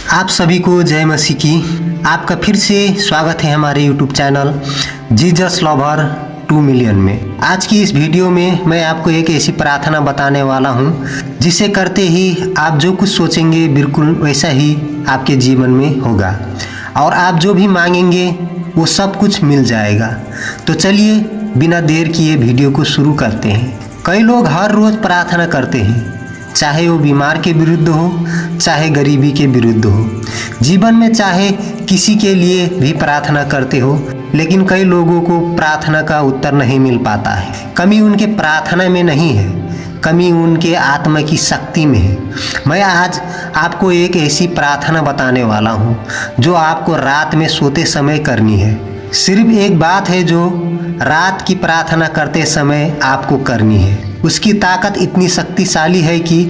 आप सभी को जय मसीह की। आपका फिर से स्वागत है हमारे YouTube channel Jesus lover 2 million में। आज की इस वीडियो में मैं आपको एक ऐसी प्रार्थना बताने वाला हूं जिसे करते ही आप जो कुछ सोचेंगे बिल्कुल वैसा ही आपके जीवन में होगा और आप जो भी मांगेंगे वो सब कुछ मिल जाएगा। तो चलिए बिना देर किए वीडियो को शुरू करते हैं। कई लोग हर रोज़ प्रार्थना करते हैं, चाहे वो बीमार के विरुद्ध हो, चाहे गरीबी के विरुद्ध हो, जीवन में चाहे किसी के लिए भी प्रार्थना करते हो, लेकिन कई लोगों को प्रार्थना का उत्तर नहीं मिल पाता है। कमी उनके प्रार्थना में नहीं है, कमी उनके आत्मा की शक्ति में है। मैं आज आपको एक ऐसी प्रार्थना बताने वाला हूँ जो आपको रात में सोते समय करनी है। सिर्फ एक बात है जो रात की प्रार्थना करते समय आपको करनी है। उसकी ताकत इतनी शक्तिशाली है कि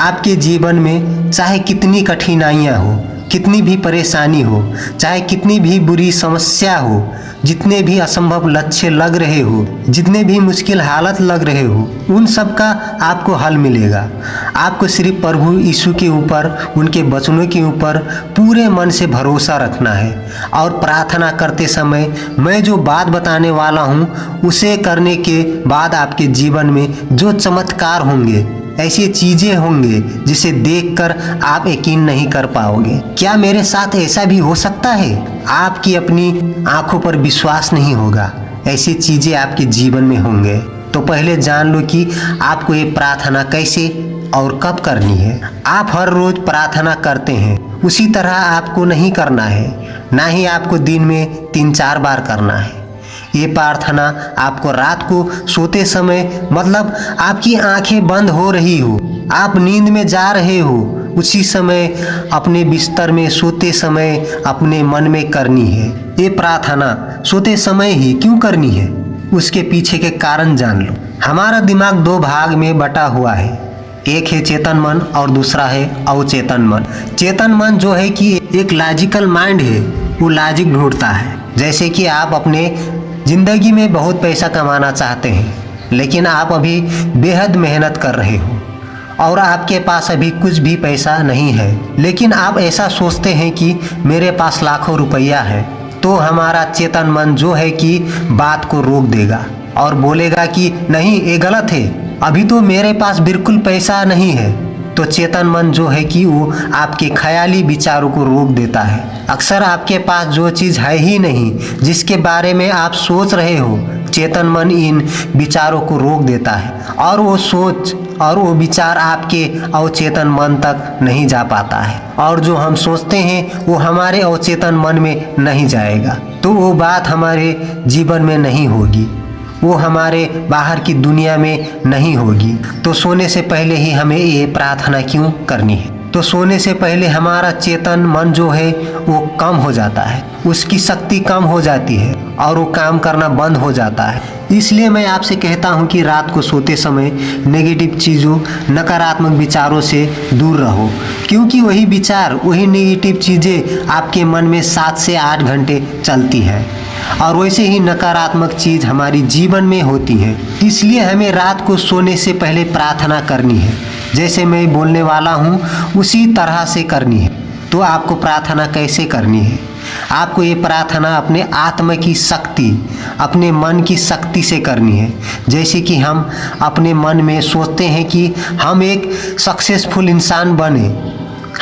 आपके जीवन में चाहे कितनी कठिनाइयाँ हो, कितनी भी परेशानी हो, चाहे कितनी भी बुरी समस्या हो, जितने भी असंभव लक्ष्य लग रहे हो, जितने भी मुश्किल हालत लग रहे हो, उन सब का आपको हल मिलेगा। आपको सिर्फ प्रभु यीशु के ऊपर, उनके वचनों के ऊपर पूरे मन से भरोसा रखना है और प्रार्थना करते समय मैं जो बात बताने वाला हूँ उसे करने के बाद आपके जीवन में जो चमत्कार होंगे, ऐसी चीजें होंगे जिसे देखकर आप यकीन नहीं कर पाओगे। क्या मेरे साथ ऐसा भी हो सकता है? आपकी अपनी आंखों पर विश्वास नहीं होगा। ऐसी चीजें आपके जीवन में होंगे। तो पहले जान लो कि आपको ये प्रार्थना कैसे और कब करनी है। आप हर रोज प्रार्थना करते हैं, उसी तरह आपको नहीं करना है, ना ही आपको दिन में 3-4 बार करना है। ये प्रार्थना आपको रात को सोते समय, मतलब आपकी आंखें बंद हो रही हो, आप नींद में जा रहे हो, उसी समय अपने बिस्तर में सोते समय अपने मन में करनी है। ये प्रार्थना सोते समय ही क्यों करनी है, उसके पीछे के कारण जान लो। हमारा दिमाग 2 भाग में बटा हुआ है, एक है चेतन मन और दूसरा है अवचेतन मन। चेतन मन जो है कि एक लॉजिकल माइंड है, वो लॉजिक ढूंढता है। जैसे कि आप अपने जिंदगी में बहुत पैसा कमाना चाहते हैं, लेकिन आप अभी बेहद मेहनत कर रहे हो और आपके पास अभी कुछ भी पैसा नहीं है, लेकिन आप ऐसा सोचते हैं कि मेरे पास लाखों रुपया है। तो हमारा चेतन मन जो है कि बात को रोक देगा और बोलेगा कि नहीं, ये गलत है, अभी तो मेरे पास बिल्कुल पैसा नहीं है। तो चेतन मन जो है कि वो आपके ख्याली विचारों को रोक देता है। अक्सर आपके पास जो चीज़ है ही नहीं, जिसके बारे में आप सोच रहे हो, चेतन मन इन विचारों को रोक देता है और वो सोच और वो विचार आपके अवचेतन मन तक नहीं जा पाता है, और जो हम सोचते हैं वो हमारे अवचेतन मन में नहीं जाएगा। तो वो बात हमारे जीवन में नहीं होगी, वो हमारे बाहर की दुनिया में नहीं होगी। तो सोने से पहले ही हमें ये प्रार्थना क्यों करनी है? तो सोने से पहले हमारा चेतन मन जो है वो कम हो जाता है, उसकी शक्ति कम हो जाती है और वो काम करना बंद हो जाता है। इसलिए मैं आपसे कहता हूँ कि रात को सोते समय नेगेटिव चीज़ों, नकारात्मक विचारों से दूर रहो, क्योंकि वही विचार, वही नेगेटिव चीज़ें आपके मन में 7 से 8 घंटे चलती है और वैसे ही नकारात्मक चीज़ हमारी जीवन में होती है। इसलिए हमें रात को सोने से पहले प्रार्थना करनी है। जैसे मैं बोलने वाला हूँ उसी तरह से करनी है। तो आपको प्रार्थना कैसे करनी है? आपको ये प्रार्थना अपने आत्मा की शक्ति, अपने मन की शक्ति से करनी है। जैसे कि हम अपने मन में सोचते हैं कि हम एक सक्सेसफुल इंसान बने,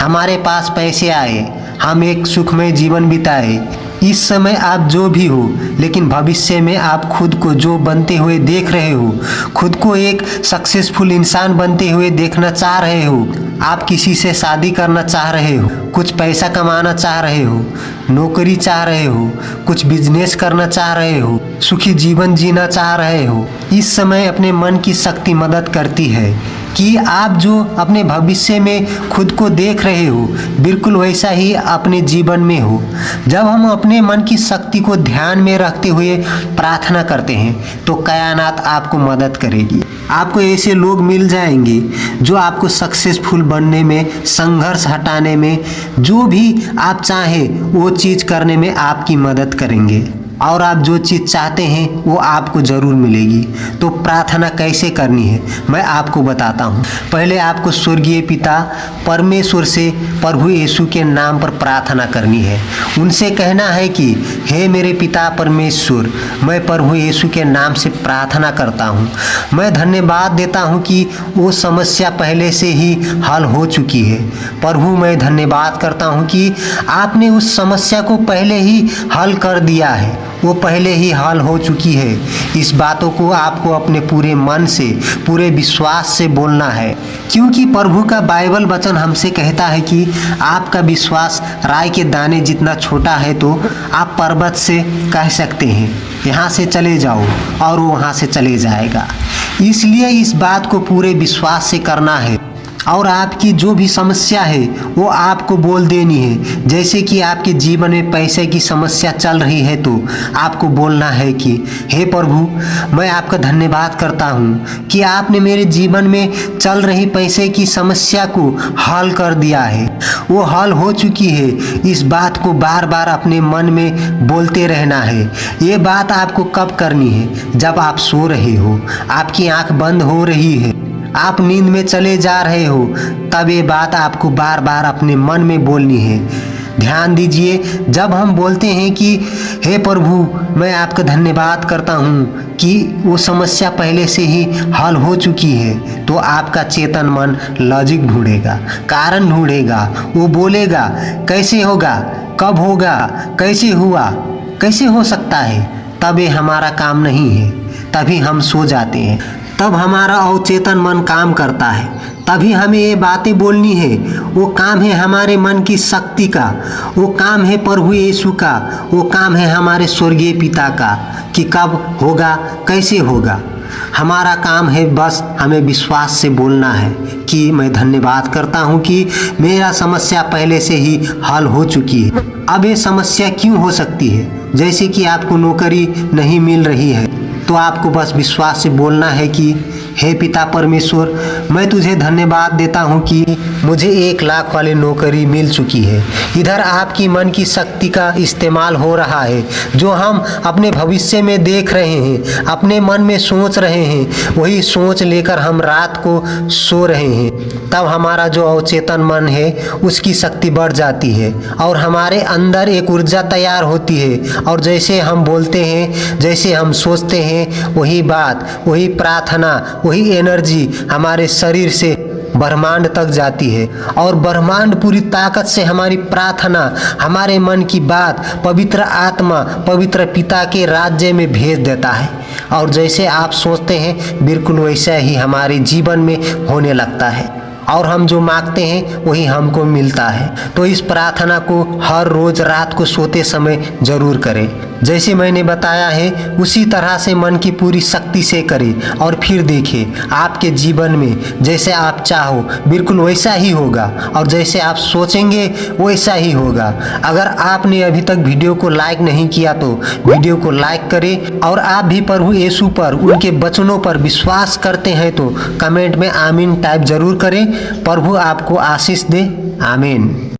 हमारे पास पैसे आए, हम एक सुखमय जीवन बिताए। इस समय आप जो भी हो, लेकिन भविष्य में आप खुद को जो बनते हुए देख रहे हो, खुद को एक सक्सेसफुल इंसान बनते हुए देखना चाह रहे हो, आप किसी से शादी करना चाह रहे हो, कुछ पैसा कमाना चाह रहे हो, नौकरी चाह रहे हो, कुछ बिजनेस करना चाह रहे हो, सुखी जीवन जीना चाह रहे हो। इस समय अपने मन की शक्ति मदद करती है कि आप जो अपने भविष्य में खुद को देख रहे हो, बिल्कुल वैसा ही अपने जीवन में हो। जब हम अपने मन की शक्ति को ध्यान में रखते हुए प्रार्थना करते हैं तो कायनात आपको मदद करेगी। आपको ऐसे लोग मिल जाएंगे जो आपको सक्सेसफुल बनने में, संघर्ष हटाने में, जो भी आप चाहें वो चीज़ करने में आपकी मदद करेंगे। और आप जो चीज़ चाहते हैं वो आपको ज़रूर मिलेगी। तो प्रार्थना कैसे करनी है मैं आपको बताता हूँ। पहले आपको स्वर्गीय पिता परमेश्वर से प्रभु यीशु के नाम पर प्रार्थना करनी है। उनसे कहना है कि हे मेरे पिता परमेश्वर, मैं प्रभु यीशु के नाम से प्रार्थना करता हूँ। मैं धन्यवाद देता हूँ कि वो समस्या पहले से ही हल हो चुकी है। प्रभु मैं धन्यवाद करता हूँ कि आपने उस समस्या को पहले ही हल कर दिया है, वो पहले ही हल हो चुकी है। इस बातों को आपको अपने पूरे मन से, पूरे विश्वास से बोलना है, क्योंकि प्रभु का बाइबल वचन हमसे कहता है कि आपका विश्वास राई के दाने जितना छोटा है तो आप पर्वत से कह सकते हैं यहाँ से चले जाओ और वो वहाँ से चले जाएगा। इसलिए इस बात को पूरे विश्वास से करना है और आपकी जो भी समस्या है वो आपको बोल देनी है। जैसे कि आपके जीवन में पैसे की समस्या चल रही है तो आपको बोलना है कि हे प्रभु, मैं आपका धन्यवाद करता हूँ कि आपने मेरे जीवन में चल रही पैसे की समस्या को हल कर दिया है, वो हल हो चुकी है। इस बात को बार बार अपने मन में बोलते रहना है। ये बात आपको कब करनी है? जब आप सो रहे हो, आपकी आँख बंद हो रही है, आप नींद में चले जा रहे हो, तब ये बात आपको बार बार अपने मन में बोलनी है। ध्यान दीजिए, जब हम बोलते हैं कि हे प्रभु, मैं आपका धन्यवाद करता हूँ कि वो समस्या पहले से ही हल हो चुकी है, तो आपका चेतन मन लॉजिक ढूंढेगा, कारण ढूंढेगा। वो बोलेगा कैसे होगा, कब होगा, कैसे हुआ, कैसे हो सकता है। तब ये हमारा काम नहीं है, तभी हम सो जाते हैं, तब हमारा अवचेतन मन काम करता है, तभी हमें ये बातें बोलनी है। वो काम है हमारे मन की शक्ति का, वो काम है प्रभु यीशु का, वो काम है हमारे स्वर्गीय पिता का कि कब होगा, कैसे होगा। हमारा काम है बस हमें विश्वास से बोलना है कि मैं धन्यवाद करता हूँ कि मेरा समस्या पहले से ही हल हो चुकी है। अब ये समस्या क्यों हो सकती है? जैसे कि आपको नौकरी नहीं मिल रही है, तो आपको बस विश्वास से बोलना है कि हे पिता परमेश्वर, मैं तुझे धन्यवाद देता हूँ कि मुझे 1 लाख वाली नौकरी मिल चुकी है। इधर आपकी मन की शक्ति का इस्तेमाल हो रहा है, जो हम अपने भविष्य में देख रहे हैं, अपने मन में सोच रहे हैं, वही सोच लेकर हम रात को सो रहे हैं। तब हमारा जो अवचेतन मन है उसकी शक्ति बढ़ जाती है और हमारे अंदर एक ऊर्जा तैयार होती है, और जैसे हम बोलते हैं, जैसे हम सोचते हैं, वही बात, वही प्रार्थना, वही एनर्जी हमारे शरीर से ब्रह्मांड तक जाती है, और ब्रह्मांड पूरी ताकत से हमारी प्रार्थना, हमारे मन की बात पवित्र आत्मा, पवित्र पिता के राज्य में भेज देता है। और जैसे आप सोचते हैं बिल्कुल वैसा ही हमारे जीवन में होने लगता है, और हम जो मांगते हैं वही हमको मिलता है। तो इस प्रार्थना को हर रोज रात को सोते समय जरूर करें। जैसे मैंने बताया है उसी तरह से मन की पूरी शक्ति से करें, और फिर देखें आपके जीवन में जैसे आप चाहो बिल्कुल वैसा ही होगा, और जैसे आप सोचेंगे वैसा ही होगा। अगर आपने अभी तक वीडियो को लाइक नहीं किया तो वीडियो को लाइक करें, और आप भी प्रभु यीशु पर, उनके वचनों पर विश्वास करते हैं तो कमेंट में आमीन टाइप जरूर करें। प्रभु आपको आशीष दे। आमीन।